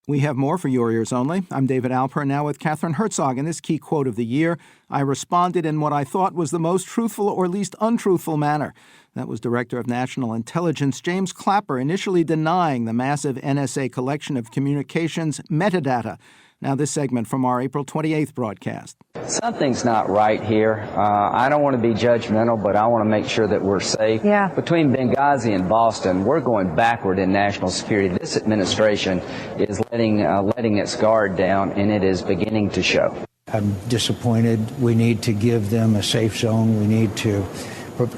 We have more for your ears only. I'm David Alper, now with Catherine Herzog, and this key quote of the year: "I responded in what I thought was the most truthful or least untruthful manner." That was Director of National Intelligence James Clapper initially denying the massive NSA collection of communications metadata. Now this segment from our April 28th broadcast. Something's not right here. I don't want to be judgmental, but I want to make sure that we're safe. Between Benghazi and Boston, we're going backward in national security. This administration is letting its guard down, and it is beginning to show. I'm disappointed. We need to give them a safe zone. We need to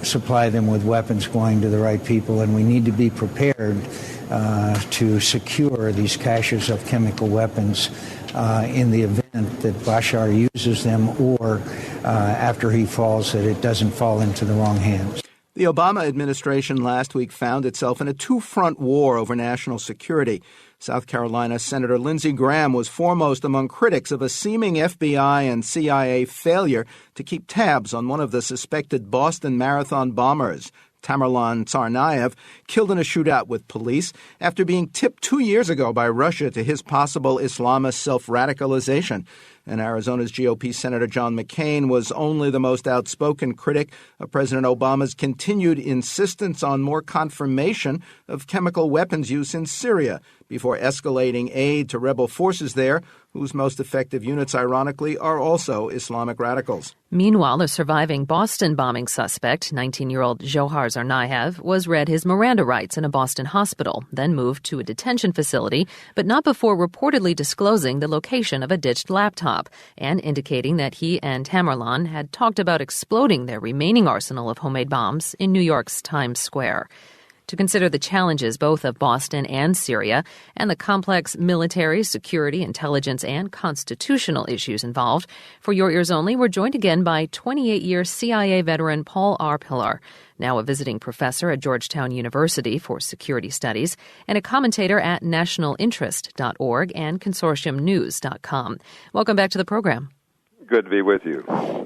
supply them with weapons going to the right people, and we need to be prepared to secure these caches of chemical weapons in the event that Bashar uses them, or after he falls, that it doesn't fall into the wrong hands. The Obama administration last week found itself in a two-front war over national security. South Carolina Senator Lindsey Graham was foremost among critics of a seeming FBI and CIA failure to keep tabs on one of the suspected Boston Marathon bombers. Tamerlan Tsarnaev, killed in a shootout with police after being tipped 2 years ago by Russia to his possible Islamist self-radicalization. And Arizona's GOP Senator John McCain was only the most outspoken critic of President Obama's continued insistence on more confirmation of chemical weapons use in Syria before escalating aid to rebel forces there, whose most effective units, ironically, are also Islamic radicals. Meanwhile, the surviving Boston bombing suspect, 19-year-old Johar Tsarnaev, was read his Miranda rights in a Boston hospital, then moved to a detention facility, but not before reportedly disclosing the location of a ditched laptop and indicating that he and Tamerlan had talked about exploding their remaining arsenal of homemade bombs in New York's Times Square. To consider the challenges both of Boston and Syria and the complex military, security, intelligence, and constitutional issues involved, for Your Ears Only, we're joined again by 28-year CIA veteran Paul R. Pillar, now a visiting professor at Georgetown University for Security Studies and a commentator at nationalinterest.org and consortiumnews.com. Welcome back to the program. Good to be with you.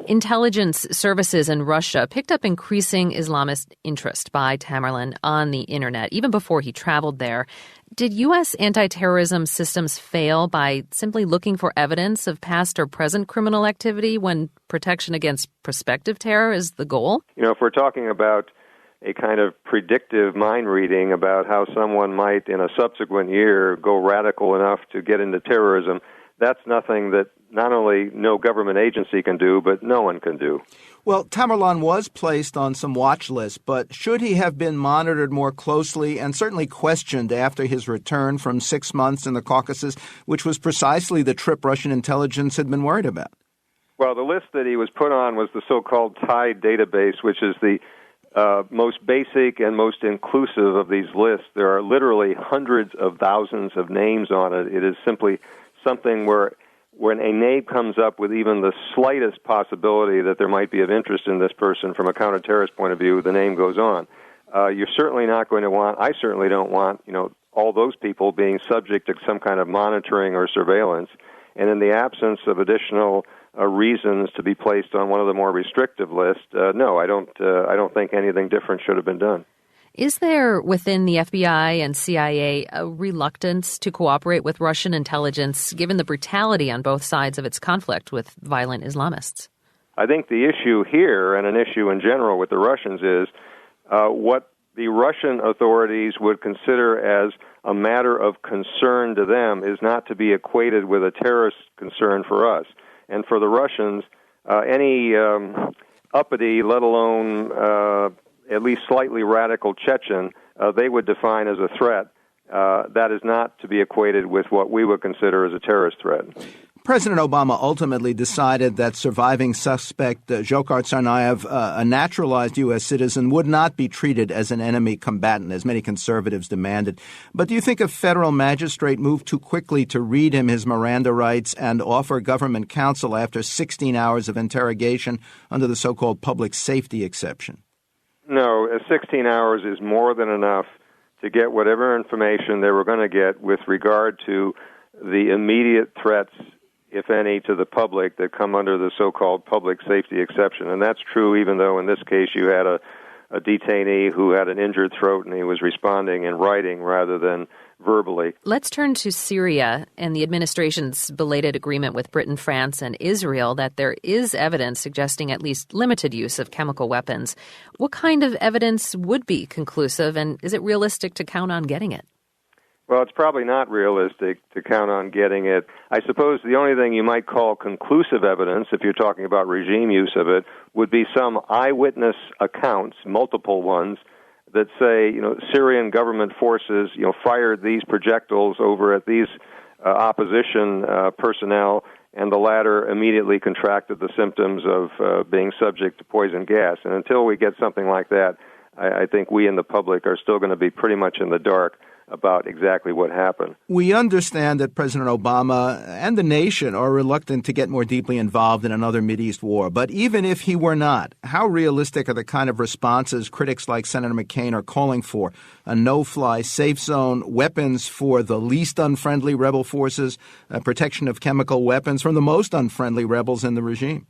Intelligence services in Russia picked up increasing Islamist interest by Tamerlan on the internet, even before he traveled there. Did U.S. anti-terrorism systems fail by simply looking for evidence of past or present criminal activity when protection against prospective terror is the goal? You know, if we're talking about a kind of predictive mind reading about how someone might, in a subsequent year, go radical enough to get into terrorism, that's nothing that not only no government agency can do, but no one can do. Well, Tamerlan was placed on some watch lists, but should he have been monitored more closely and certainly questioned after his return from 6 months in the Caucasus, which was precisely the trip Russian intelligence had been worried about? Well, the list that he was put on was the so-called TIDE database, which is the most basic and most inclusive of these lists. There are literally hundreds of thousands of names on it. It is simply something where when a name comes up with even the slightest possibility that there might be of interest in this person from a counterterrorist point of view, the name goes on. You're certainly not going to want, I certainly don't want, all those people being subject to some kind of monitoring or surveillance. And in the absence of additional reasons to be placed on one of the more restrictive lists, no, I don't think anything different should have been done. Is there within the FBI and CIA a reluctance to cooperate with Russian intelligence, given the brutality on both sides of its conflict with violent Islamists? I think the issue here, and an issue in general with the Russians, is what the Russian authorities would consider as a matter of concern to them is not to be equated with a terrorist concern for us. And for the Russians, any uppity, let alone at least slightly radical Chechen, they would define as a threat. That is not to be equated with what we would consider as a terrorist threat. President Obama ultimately decided that surviving suspect Johar Tsarnaev, a naturalized U.S. citizen, would not be treated as an enemy combatant, as many conservatives demanded. But do you think a federal magistrate moved too quickly to read him his Miranda rights and offer government counsel after 16 hours of interrogation under the so-called public safety exception? No, 16 hours is more than enough to get whatever information they were going to get with regard to the immediate threats, if any, to the public that come under the so-called public safety exception. And that's true even though in this case you had a detainee who had an injured throat and he was responding in writing rather than verbally. Let's turn to Syria and the administration's belated agreement with Britain, France, and Israel that there is evidence suggesting at least limited use of chemical weapons. What kind of evidence would be conclusive, and is it realistic to count on getting it? Well, it's probably not realistic to count on getting it. I suppose the only thing you might call conclusive evidence, if you're talking about regime use of it, would be some eyewitness accounts, multiple ones, that say, Syrian government forces, fired these projectiles over at these opposition personnel, and the latter immediately contracted the symptoms of being subject to poison gas. And until we get something like that, I think we in the public are still going to be pretty much in the dark about exactly what happened. We understand that President Obama and the nation are reluctant to get more deeply involved in another Mideast war. But even if he were not, how realistic are the kind of responses critics like Senator McCain are calling for? A no-fly safe zone, weapons for the least unfriendly rebel forces, protection of chemical weapons from the most unfriendly rebels in the regime?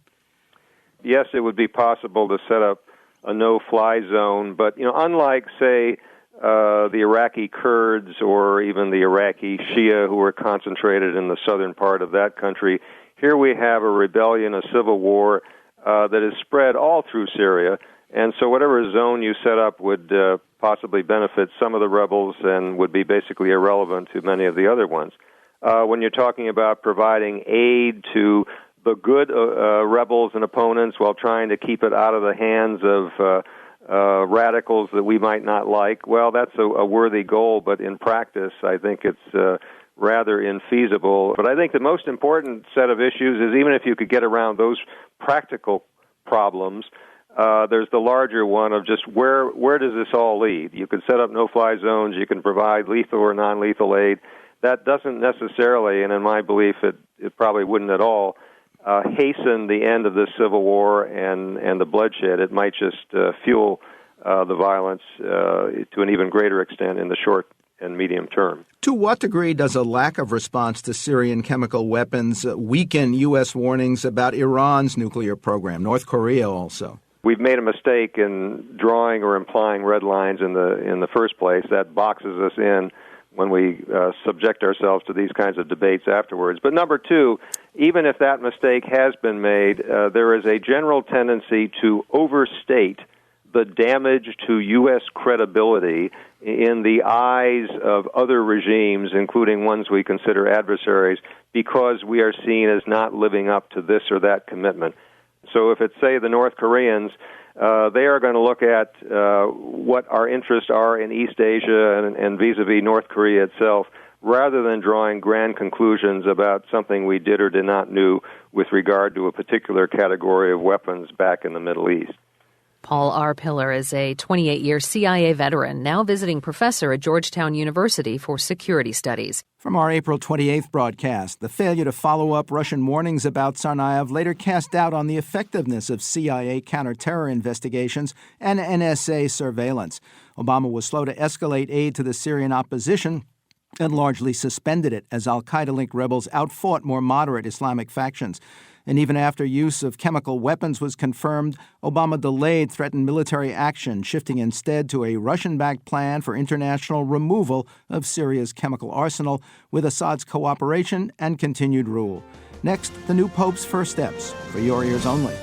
Yes, it would be possible to set up a no-fly zone. But, unlike, say, the Iraqi Kurds or even the Iraqi Shia who are concentrated in the southern part of that country, here we have a rebellion, a civil war that is spread all through Syria. And so whatever zone you set up would possibly benefit some of the rebels and would be basically irrelevant to many of the other ones. When you're talking about providing aid to the good rebels and opponents while trying to keep it out of the hands of radicals that we might not like, well, that's a worthy goal, but in practice, I think it's rather infeasible. But I think the most important set of issues is even if you could get around those practical problems, there's the larger one of just where does this all lead? You can set up no-fly zones, you can provide lethal or non-lethal aid. That doesn't necessarily, and in my belief, it probably wouldn't at all, hasten the end of this civil war and the bloodshed. It might just fuel the violence to an even greater extent in the short and medium term. To what degree does a lack of response to Syrian chemical weapons weaken U.S. warnings about Iran's nuclear program, North Korea also? We've made a mistake in drawing or implying red lines in the first place. That boxes us in when we subject ourselves to these kinds of debates afterwards. But number two, even if that mistake has been made, there is a general tendency to overstate the damage to U.S. credibility in the eyes of other regimes, including ones we consider adversaries, because we are seen as not living up to this or that commitment. So if it's, say, the North Koreans, they are going to look at what our interests are in East Asia and vis-a-vis North Korea itself, rather than drawing grand conclusions about something we did or did not do with regard to a particular category of weapons back in the Middle East. Paul R. Pillar is a 28-year CIA veteran, now visiting professor at Georgetown University for security studies. From our April 28th broadcast, the failure to follow up Russian warnings about Tsarnaev later cast doubt on the effectiveness of CIA counter-terror investigations and NSA surveillance. Obama was slow to escalate aid to the Syrian opposition and largely suspended it as al-Qaeda-linked rebels outfought more moderate Islamic factions. And even after use of chemical weapons was confirmed, Obama delayed threatened military action, shifting instead to a Russian-backed plan for international removal of Syria's chemical arsenal with Assad's cooperation and continued rule. Next, the new pope's first steps, for your ears only.